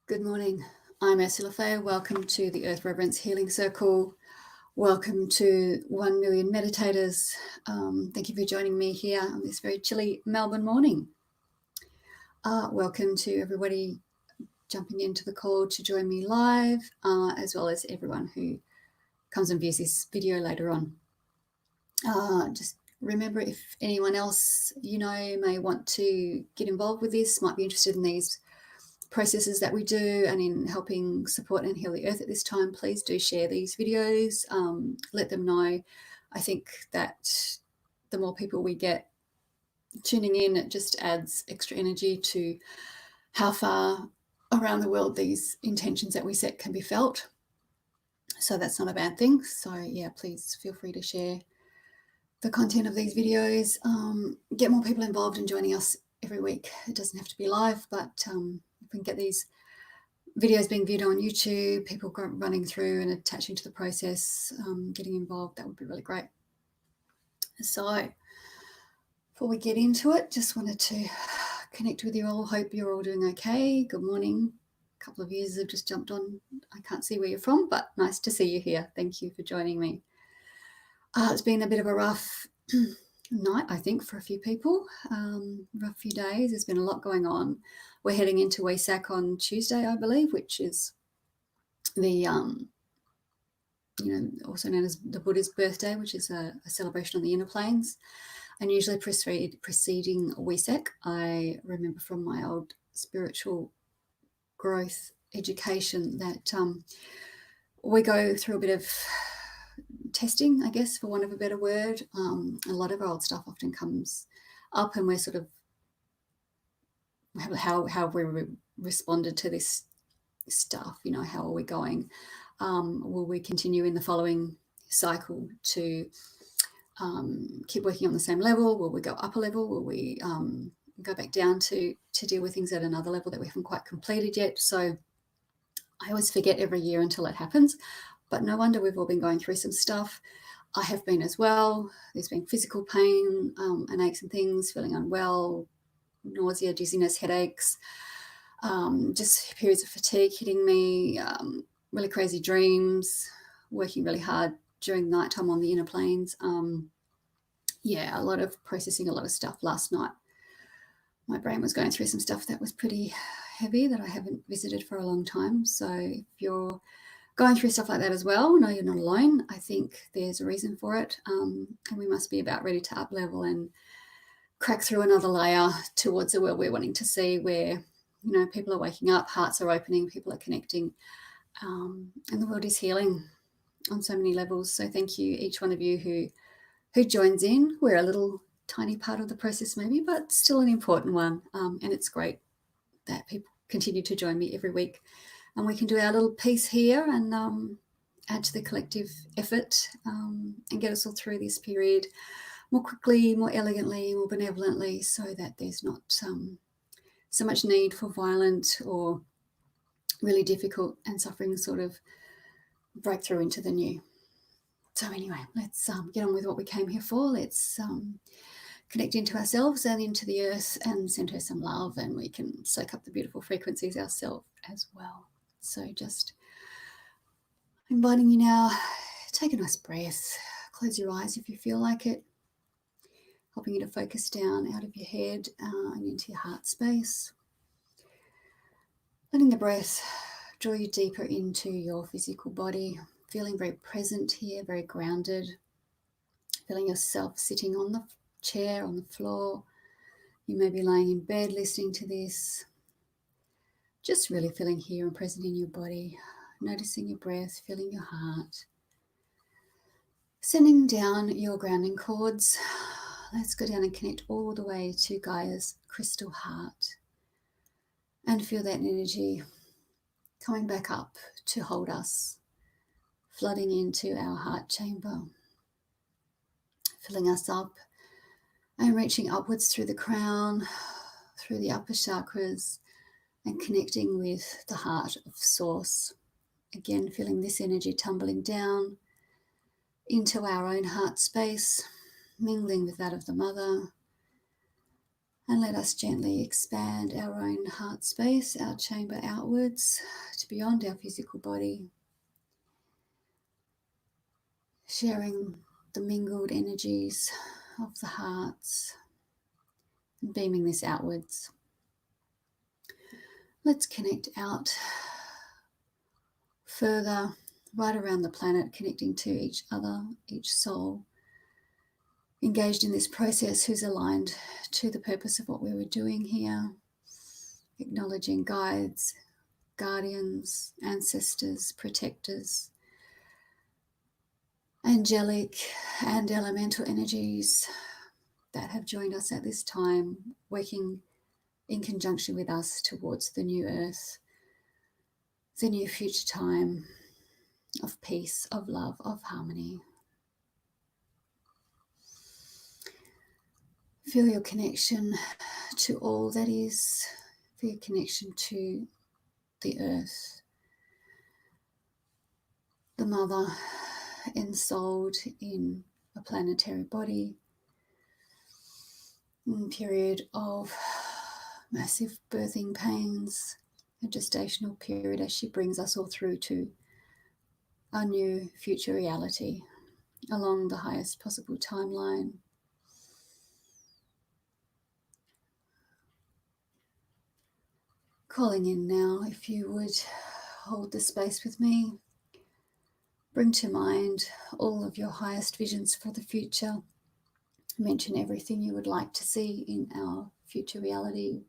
Good morning. I'm Ursula Faye. Welcome to the Earth Reverence Healing Circle. Welcome to 1 million meditators. Thank you for joining me here on this very chilly Melbourne morning. Welcome to everybody jumping into the call to join me live, as well as everyone who comes and views this video later on. Just remember, if anyone else you know may want to get involved with this, might be interested in these processes that we do and in helping support and heal the earth at this time, please do share these videos. Let them know. I think that the more people we get tuning in, it just adds extra energy to how far around the world these intentions that we set can be felt. So that's not a bad thing. So yeah, please feel free to share the content of these videos. Get more people involved in joining us every week. It doesn't have to be live, but if we can get these videos being viewed on YouTube, people running through and attaching to the process, getting involved, that would be really great. So before we get into it, just wanted to connect with you all. Hope you're all doing okay. Good morning. A couple of yous have just jumped on. I can't see where you're from, but nice to see you here. Thank you for joining me. It's been a bit of a rough night, I think, for a few people. Rough few days. There's been a lot going on. We're heading into Wesak on Tuesday, I believe, which is the also known as the Buddha's birthday, which is a celebration on the inner planes. And usually preceding Wesak, I remember from my old spiritual growth education that we go through a bit of testing, I guess, for want of a better word. A lot of our old stuff often comes up, and we're sort of how have we responded to this stuff? How are we going? Will we continue in the following cycle to keep working on the same level? Will we go up a level? Will we go back down to deal with things at another level that we haven't quite completed yet? So I always forget every year until it happens. But no wonder we've all been going through some stuff. I have been as well. There's been physical pain and aches and things, feeling unwell, nausea, dizziness, headaches, just periods of fatigue hitting me, really crazy dreams, working really hard during nighttime on the inner planes. A lot of processing, a lot of stuff last night. My brain was going through some stuff that was pretty heavy that I haven't visited for a long time. So if you're going through stuff like that as well, no, you're not alone. I think there's a reason for it, and we must be about ready to up level and crack through another layer towards the world we're wanting to see, where people are waking up, hearts are opening, people are connecting, and the world is healing on so many levels. So thank you, each one of you who joins in. We're a little tiny part of the process maybe, but still an important one, and it's great that people continue to join me every week. And we can do our little piece here and add to the collective effort and get us all through this period more quickly, more elegantly, more benevolently, so that there's not so much need for violent or really difficult and suffering sort of breakthrough into the new. So anyway, let's get on with what we came here for. Let's connect into ourselves and into the earth and send her some love, and we can soak up the beautiful frequencies ourselves as well. So just inviting you now, take a nice breath, close your eyes if you feel like it, helping you to focus down out of your head and into your heart space. Letting the breath draw you deeper into your physical body, feeling very present here, very grounded, feeling yourself sitting on the chair, on the floor. You may be lying in bed listening to this. Just really feeling here and present in your body, noticing your breath, feeling your heart. Sending down your grounding cords. Let's go down and connect all the way to Gaia's crystal heart. And feel that energy coming back up to hold us, flooding into our heart chamber, filling us up and reaching upwards through the crown, through the upper chakras, and connecting with the heart of Source. Again, feeling this energy tumbling down into our own heart space, mingling with that of the Mother, And let us gently expand our own heart space, our chamber outwards to beyond our physical body, sharing the mingled energies of the hearts and beaming this outwards. Let's connect out further, right around the planet, connecting to each other, each soul engaged in this process who's aligned to the purpose of what we were doing here, acknowledging guides, guardians, ancestors, protectors, angelic and elemental energies that have joined us at this time, working in conjunction with us towards the new earth, the new future time of peace, of love, of harmony. Feel your connection to all that is, feel your connection to the earth, the mother ensouled in a planetary body, in a period of massive birthing pains, a gestational period as she brings us all through to our new future reality along the highest possible timeline. Calling in now, if you would hold the space with me, bring to mind all of your highest visions for the future. Mention everything you would like to see in our future reality.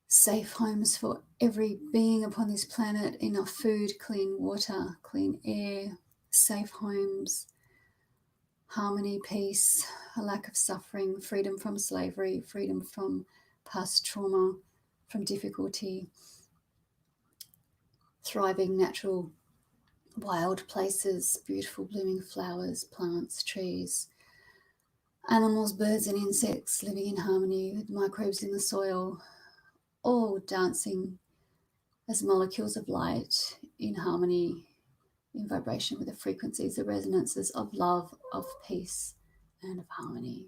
Safe homes for every being upon this planet, enough food, clean water, clean air, safe homes, harmony, peace, a lack of suffering, freedom from slavery, freedom from past trauma, from difficulty, thriving natural wild places, beautiful blooming flowers, plants, trees, animals, birds and insects living in harmony with microbes in the soil, all dancing as molecules of light in harmony, in vibration with the frequencies, the resonances of love, of peace and of harmony.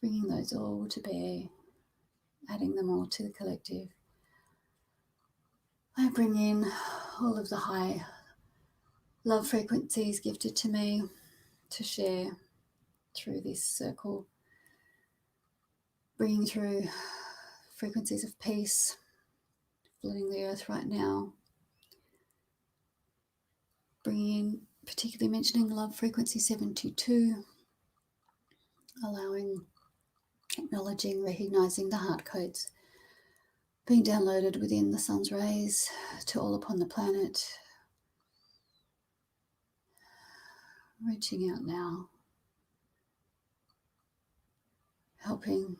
Bringing those all to bear, adding them all to the collective. I bring in all of the high love frequencies gifted to me to share through this circle, bringing through frequencies of peace, flooding the earth right now, bringing in, particularly mentioning love frequency 722, allowing, acknowledging, recognizing the heart codes being downloaded within the sun's rays to all upon the planet, reaching out now, helping,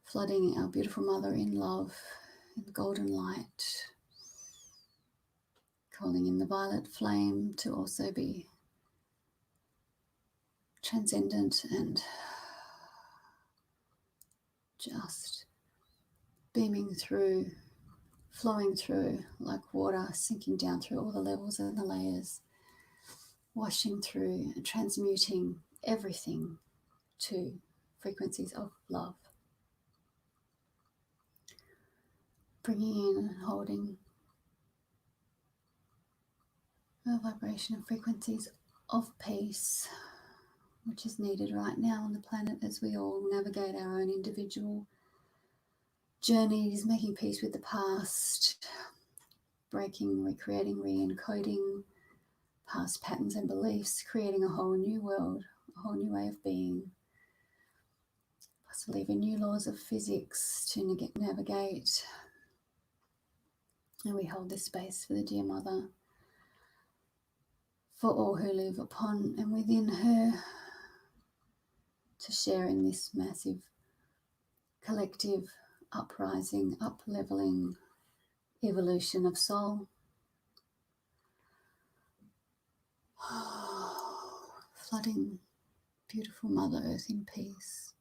flooding our beautiful mother in love, in the golden light, calling in the violet flame to also be transcendent and just beaming through, flowing through like water, sinking down through all the levels and the layers, washing through and transmuting everything to frequencies of love. Bringing in and holding a vibration of frequencies of peace, which is needed right now on the planet as we all navigate our own individual journeys, making peace with the past, breaking, recreating, re-encoding past patterns and beliefs, creating a whole new world, a whole new way of being, possibly even new laws of physics to navigate. And we hold this space for the dear mother, for all who live upon and within her, to share in this massive collective uprising, up-leveling evolution of soul. Flooding beautiful Mother Earth in peace,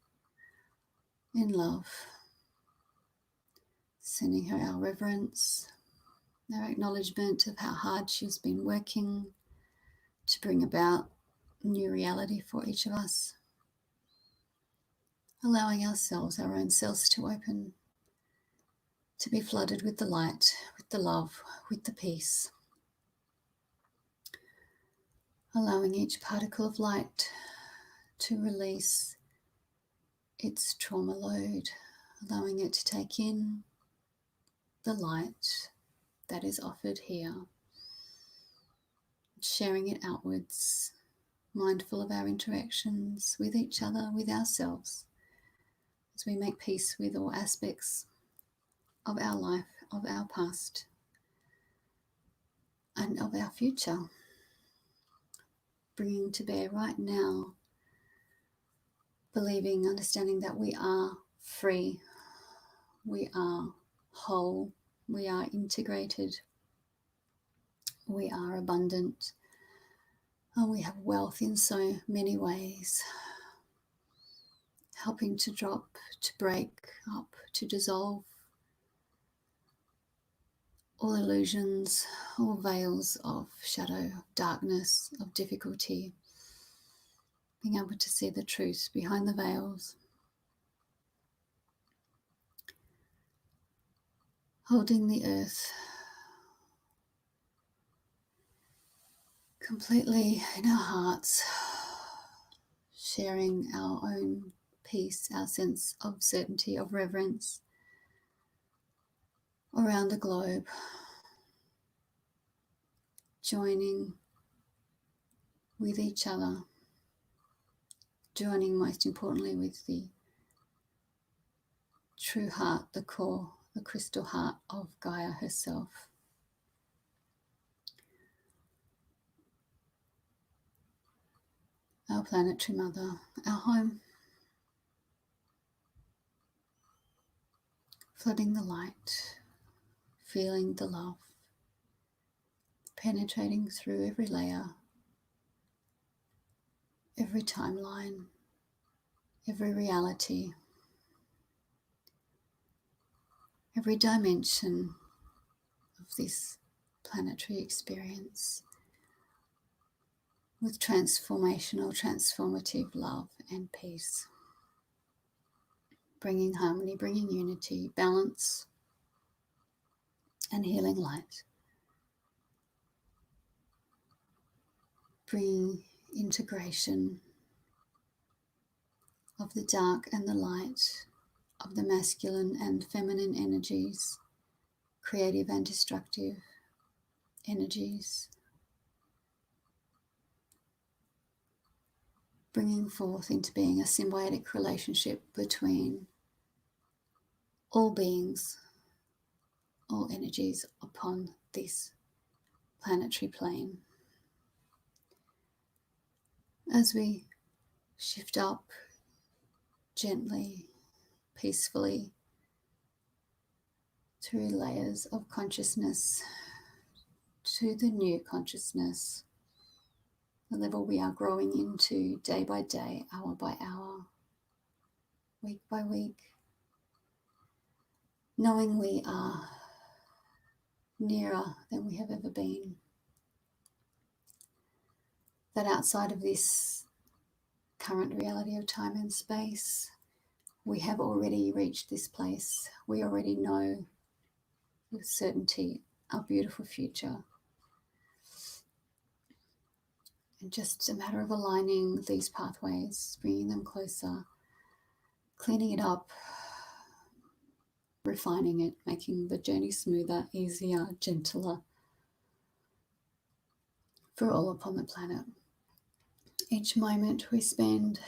in love, sending her our reverence, our acknowledgement of how hard she's been working to bring about new reality for each of us. allowing ourselves, our own selves, to open, to be flooded with the light, with the love, with the peace. Allowing each particle of light to release its trauma load, allowing it to take in the light that is offered here, sharing it outwards, mindful of our interactions with each other, with ourselves, as we make peace with all aspects of our life, of our past, and of our future. Bringing to bear right now, believing, understanding that we are free, we are whole, we are integrated, we are abundant, and we have wealth in so many ways, helping to drop, to break up, to dissolve all illusions, all veils of shadow, darkness, of difficulty, being able to see the truth behind the veils, holding the earth completely in our hearts, sharing our own peace, our sense of certainty, of reverence around the globe, joining with each other, joining most importantly with the true heart, the core, the crystal heart of Gaia herself. Our planetary mother, our home, flooding the light, feeling the love, penetrating through every layer, every timeline, every reality, every dimension of this planetary experience, with transformational, transformative love and peace, bringing harmony, bringing unity, balance, and healing light, bringing integration of the dark and the light, of the masculine and feminine energies, creative and destructive energies, bringing forth into being a symbiotic relationship between all beings, all energies upon this planetary plane. As we shift up gently, peacefully, through layers of consciousness to the new consciousness, the level we are growing into day by day, hour by hour, week by week, knowing we are nearer than we have ever been, that outside of this current reality of time and space, we have already reached this place. We already know with certainty our beautiful future. And just a matter of aligning these pathways, bringing them closer, cleaning it up, refining it, making the journey smoother, easier, gentler for all upon the planet. Each moment we spend,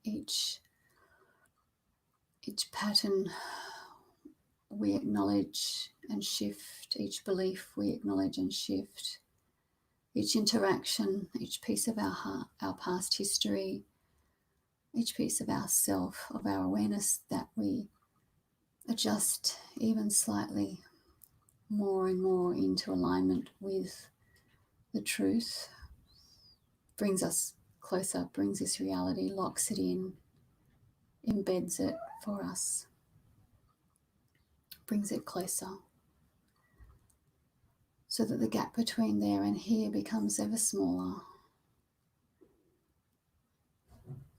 each pattern we acknowledge and shift, each belief we acknowledge and shift, each interaction, each piece of our heart, our past history, each piece of ourself, of our awareness that we adjust even slightly more and more into alignment with the truth, brings us closer, brings this reality, locks it in, embeds it for us, brings it closer, so that the gap between there and here becomes ever smaller.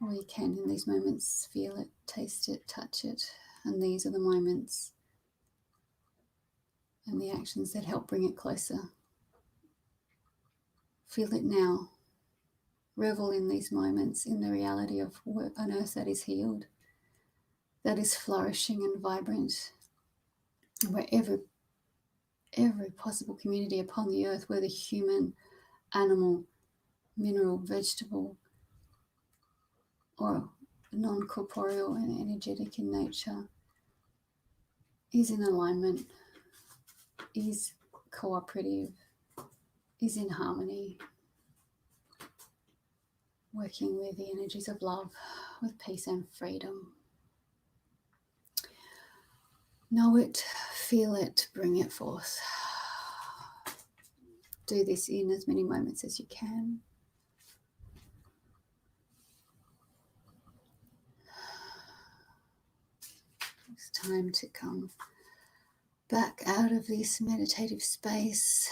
or you can in these moments feel it, taste it, touch it. And these are the moments and the actions that help bring it closer. Feel it now. Revel in these moments, in the reality of an earth that is healed, that is flourishing and vibrant, where every possible community upon the earth, whether human, animal, mineral, vegetable, or non-corporeal and energetic in nature, is in alignment, is cooperative, is in harmony, working with the energies of love, with peace and freedom. Know it, feel it, bring it forth. Do this in as many moments as you can. It's time to come back out of this meditative space.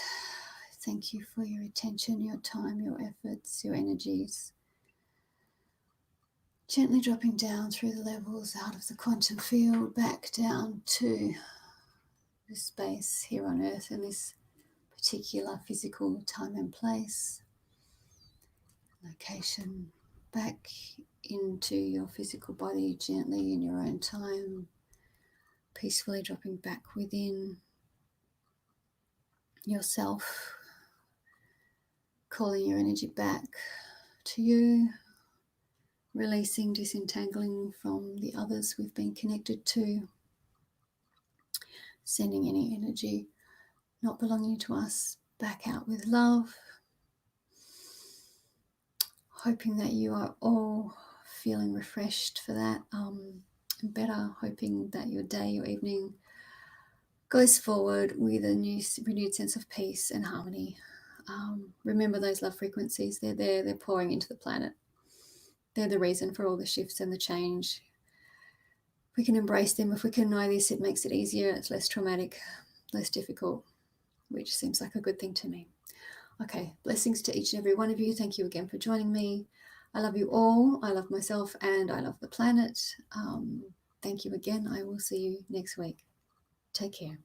Thank you for your attention, your time, your efforts, your energies. Gently dropping down through the levels out of the quantum field, back down to the space here on Earth in this particular physical time and place, location, back into your physical body gently in your own time, peacefully dropping back within yourself, calling your energy back to you, releasing, disentangling from the others we've been connected to, sending any energy not belonging to us back out with love, hoping that you are all feeling refreshed for that, better, hoping that your day, your evening goes forward with a new renewed sense of peace and harmony. Remember those love frequencies, they're there, they're pouring into the planet. They're the reason for all the shifts and the change. If we can embrace them, if we can know this, it makes it easier, it's less traumatic, less difficult, which seems like a good thing to me. Okay, blessings to each and every one of you. Thank you again for joining me. I love you all. I love myself and I love the planet. Thank you again. I will see you next week. Take care.